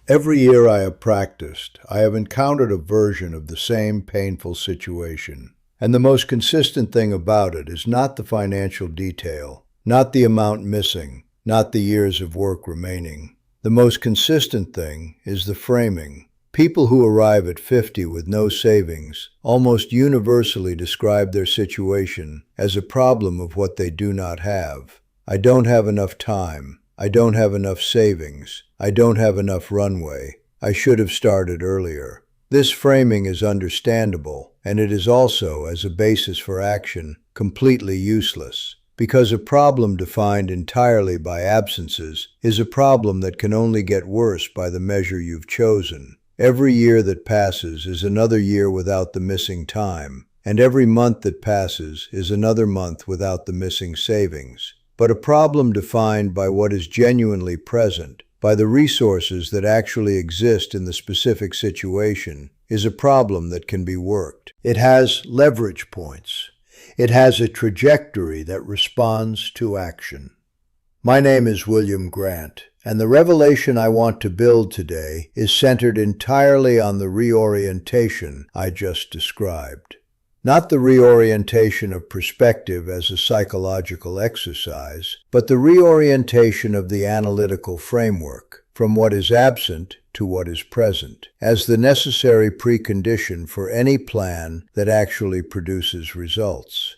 Every year I have practiced, I have encountered a version of the same painful situation. And the most consistent thing about it is not the financial detail, not the amount missing, not the years of work remaining. The most consistent thing is the framing. People who arrive at 50 with no savings almost universally describe their situation as a problem of what they do not have. I don't have enough time. I don't have enough savings. I don't have enough runway. I should have started earlier. This framing is understandable, and it is also, as a basis for action, completely useless, because a problem defined entirely by absences is a problem that can only get worse by the measure you've chosen. Every year that passes is another year without the missing time, and every month that passes is another month without the missing savings. But a problem defined by what is genuinely present, by the resources that actually exist in the specific situation, is a problem that can be worked. It has leverage points. It has a trajectory that responds to action. My name is William Grant, and the revelation I want to build today is centered entirely on the reorientation I just described. Not the reorientation of perspective as a psychological exercise, but the reorientation of the analytical framework, from what is absent to what is present, as the necessary precondition for any plan that actually produces results.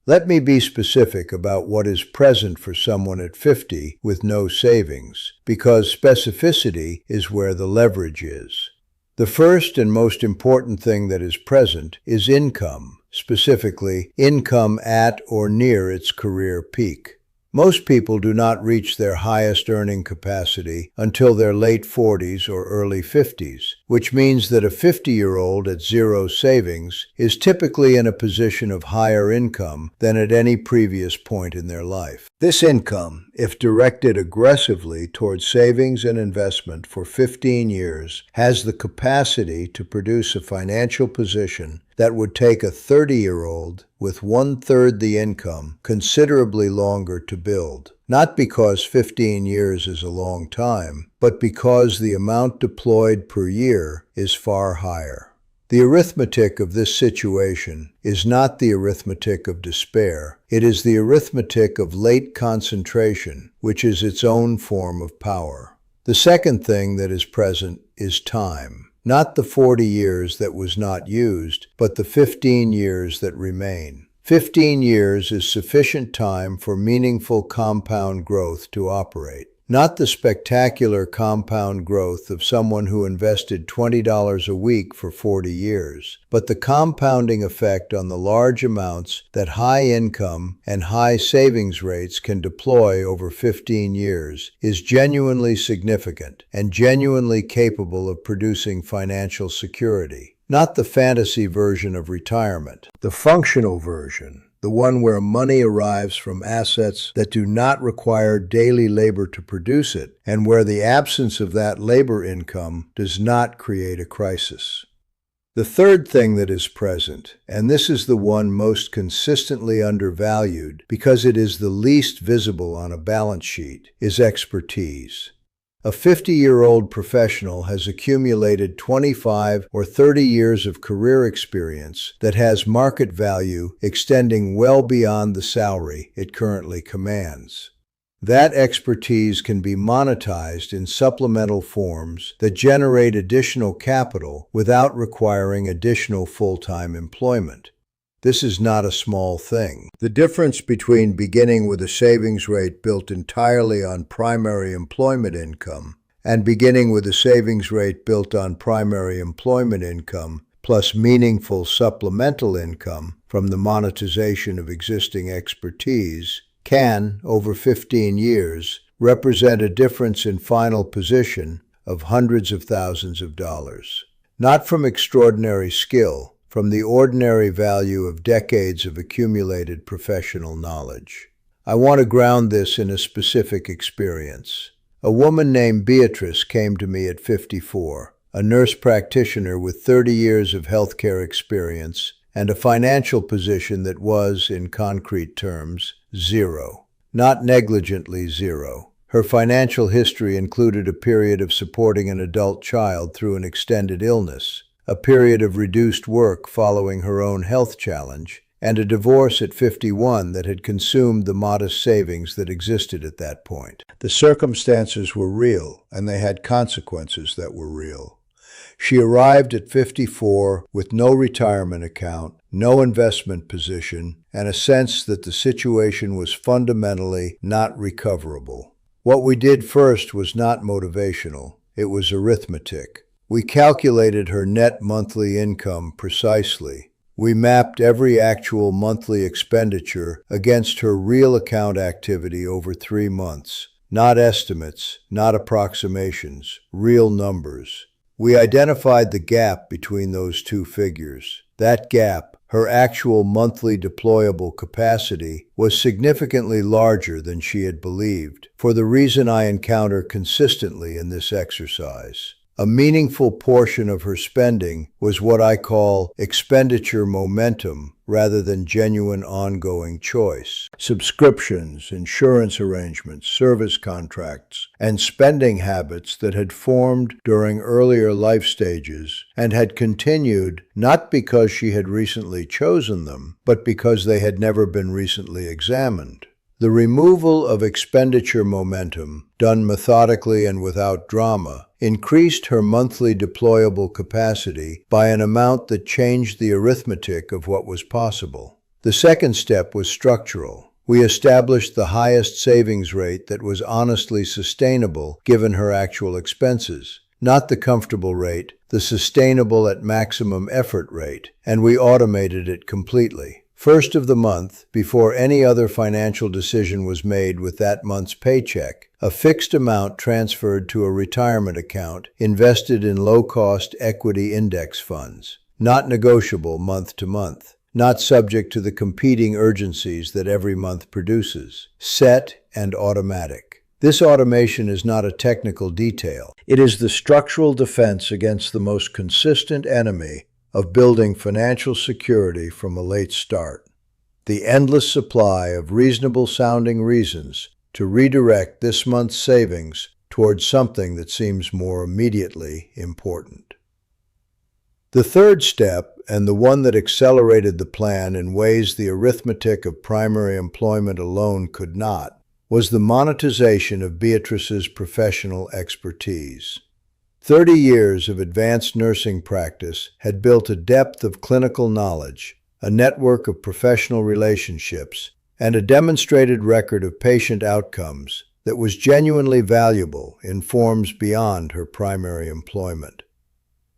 Let me be specific about what is present for someone at 50 with no savings, because specificity is where the leverage is. The first and most important thing that is present is income, specifically income at or near its career peak. Most people do not reach their highest earning capacity until their late 40s or early 50s, which means that a 50-year-old at zero savings is typically in a position of higher income than at any previous point in their life. This income, if directed aggressively towards savings and investment for 15 years, has the capacity to produce a financial position that would take a 30-year-old with 1/3 the income considerably longer to build. Not because 15 years is a long time, but because the amount deployed per year is far higher. The arithmetic of this situation is not the arithmetic of despair. It is the arithmetic of late concentration, which is its own form of power. The second thing that is present is time. Not the 40 years that was not used, but the 15 years that remain. 15 years is sufficient time for meaningful compound growth to operate. Not the spectacular compound growth of someone who invested $20 a week for 40 years, but the compounding effect on the large amounts that high income and high savings rates can deploy over 15 years is genuinely significant and genuinely capable of producing financial security. Not the fantasy version of retirement, the functional version. The one where money arrives from assets that do not require daily labor to produce it, and where the absence of that labor income does not create a crisis. The third thing that is present, and this is the one most consistently undervalued because it is the least visible on a balance sheet, is expertise. A 50-year-old professional has accumulated 25 or 30 years of career experience that has market value extending well beyond the salary it currently commands. That expertise can be monetized in supplemental forms that generate additional capital without requiring additional full-time employment. This is not a small thing. The difference between beginning with a savings rate built entirely on primary employment income and beginning with a savings rate built on primary employment income plus meaningful supplemental income from the monetization of existing expertise can, over 15 years, represent a difference in final position of hundreds of thousands of dollars. Not from extraordinary skill, from the ordinary value of decades of accumulated professional knowledge. I want to ground this in a specific experience. A woman named Beatrice came to me at 54, a nurse practitioner with 30 years of healthcare experience and a financial position that was, in concrete terms, zero. Not negligently zero, Her financial history included a period of supporting an adult child through an extended illness, a period of reduced work following her own health challenge, and a divorce at 51 that had consumed the modest savings that existed at that point. The circumstances were real, and they had consequences that were real. She arrived at 54 with no retirement account, no investment position, and a sense that the situation was fundamentally not recoverable. What we did first was not motivational, it was arithmetic. We calculated her net monthly income precisely. We mapped every actual monthly expenditure against her real account activity over 3 months. Not estimates, not approximations, real numbers. We identified the gap between those two figures. That gap, her actual monthly deployable capacity, was significantly larger than she had believed, for the reason I encounter consistently in this exercise. A meaningful portion of her spending was what I call expenditure momentum rather than genuine ongoing choice. Subscriptions, insurance arrangements, service contracts, and spending habits that had formed during earlier life stages and had continued not because she had recently chosen them, but because they had never been recently examined. The removal of expenditure momentum, done methodically and without drama, increased her monthly deployable capacity by an amount that changed the arithmetic of what was possible. The second step was structural. We established the highest savings rate that was honestly sustainable given her actual expenses, not the comfortable rate, the sustainable at maximum effort rate, and we automated it completely. First of the month, before any other financial decision was made with that month's paycheck, a fixed amount transferred to a retirement account invested in low-cost equity index funds, not negotiable month to month, not subject to the competing urgencies that every month produces, set and automatic. This automation is not a technical detail. It is the structural defense against the most consistent enemy of building financial security from a late start. The endless supply of reasonable-sounding reasons to redirect this month's savings towards something that seems more immediately important. The third step, and the one that accelerated the plan in ways the arithmetic of primary employment alone could not, was the monetization of Beatrice's professional expertise. 30 years of advanced nursing practice had built a depth of clinical knowledge, a network of professional relationships, and a demonstrated record of patient outcomes that was genuinely valuable in forms beyond her primary employment.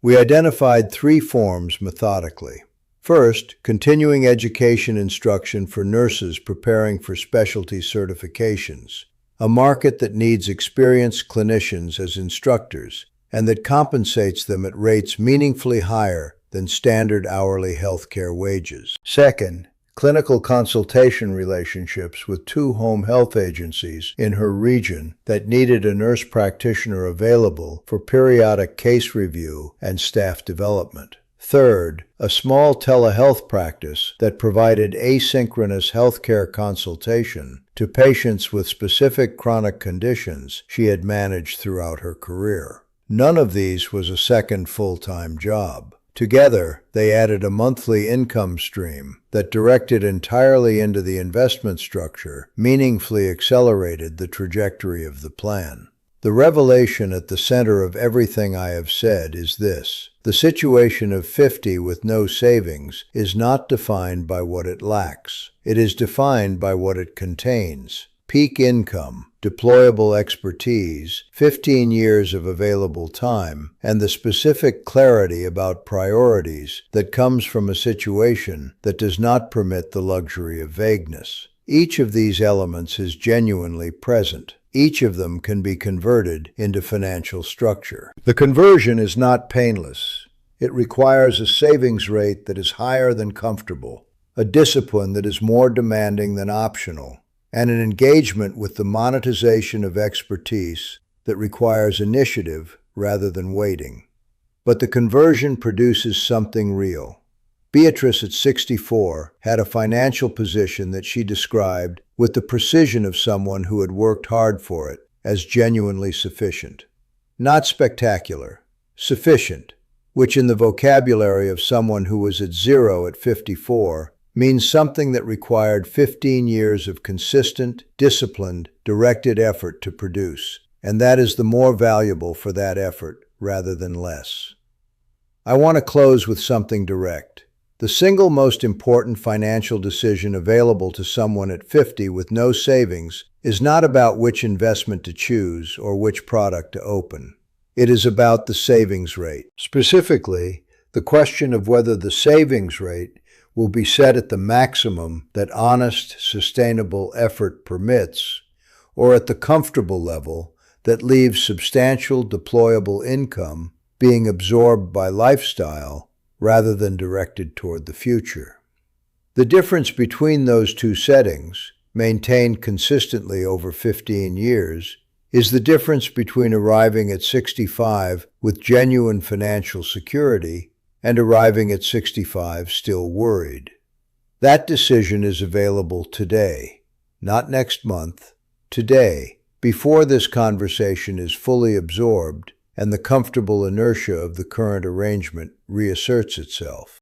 We identified 3 forms methodically. First, continuing education instruction for nurses preparing for specialty certifications, a market that needs experienced clinicians as instructors, and that compensates them at rates meaningfully higher than standard hourly healthcare wages. Second, clinical consultation relationships with 2 home health agencies in her region that needed a nurse practitioner available for periodic case review and staff development. Third, a small telehealth practice that provided asynchronous healthcare consultation to patients with specific chronic conditions she had managed throughout her career. None of these was a second full-time job. Together, they added a monthly income stream that, directed entirely into the investment structure, meaningfully accelerated the trajectory of the plan. The revelation at the center of everything I have said is this: the situation of 50 with no savings is not defined by what it lacks. It is defined by what it contains. Peak income, deployable expertise, 15 years of available time, and the specific clarity about priorities that comes from a situation that does not permit the luxury of vagueness. Each of these elements is genuinely present. Each of them can be converted into financial structure. The conversion is not painless. It requires a savings rate that is higher than comfortable, a discipline that is more demanding than optional, and an engagement with the monetization of expertise that requires initiative rather than waiting. But the conversion produces something real. Beatrice at 64 had a financial position that she described with the precision of someone who had worked hard for it as genuinely sufficient. Not spectacular, sufficient, which in the vocabulary of someone who was at zero at 54 means something that required 15 years of consistent, disciplined, directed effort to produce, and that is the more valuable for that effort rather than less. I want to close with something direct. The single most important financial decision available to someone at 50 with no savings is not about which investment to choose or which product to open. It is about the savings rate. Specifically, the question of whether the savings rate will be set at the maximum that honest, sustainable effort permits, or at the comfortable level that leaves substantial deployable income being absorbed by lifestyle rather than directed toward the future. The difference between those two settings, maintained consistently over 15 years, is the difference between arriving at 65 with genuine financial security and arriving at 65 still worried. That decision is available today, not next month, today, before this conversation is fully absorbed and the comfortable inertia of the current arrangement reasserts itself.